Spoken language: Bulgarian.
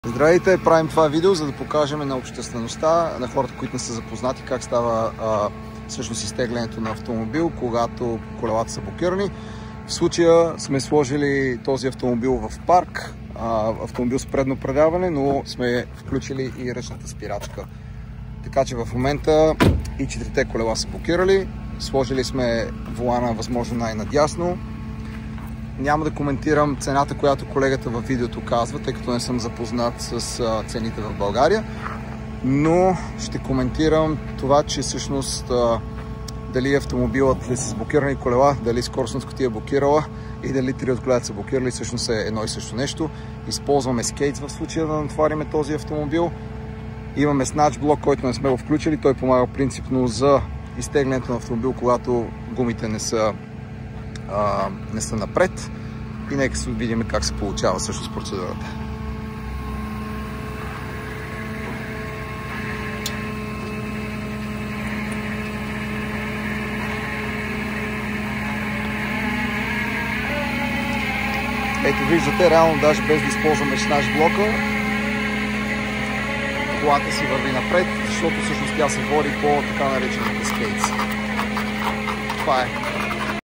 Здравейте, правим това видео, за да покажем на обществеността, на хората, които не са запознати, как става всъщност изтеглянето на автомобил, когато колелата са блокирани. В случая сме сложили този автомобил в парк, автомобил с предно предаване, но сме включили и ръчната спирачка. Така че в момента и четирите колела са блокирали. Сложили сме волана възможно най-надясно. Няма да коментирам цената, която колегата във видеото казва, тъй като не съм запознат с цените в България, но ще коментирам това, че всъщност дали автомобилът е с блокирани колела, дали скоростната кутия е блокирала и дали три от колелата са блокирали, всъщност е едно и също нещо. Използваме скейтс в случая да натварим този автомобил. Имаме снач блок, който не сме го включили. Той помага принципно за изтеглянето на автомобил, когато гумите не са напред. И нека се видим как се получава всъщност процедурата. Ето виждате, реално даже без да използваме снач блока, колата си върви напред, защото всъщност тя се води по така наречените скейтс. Това е.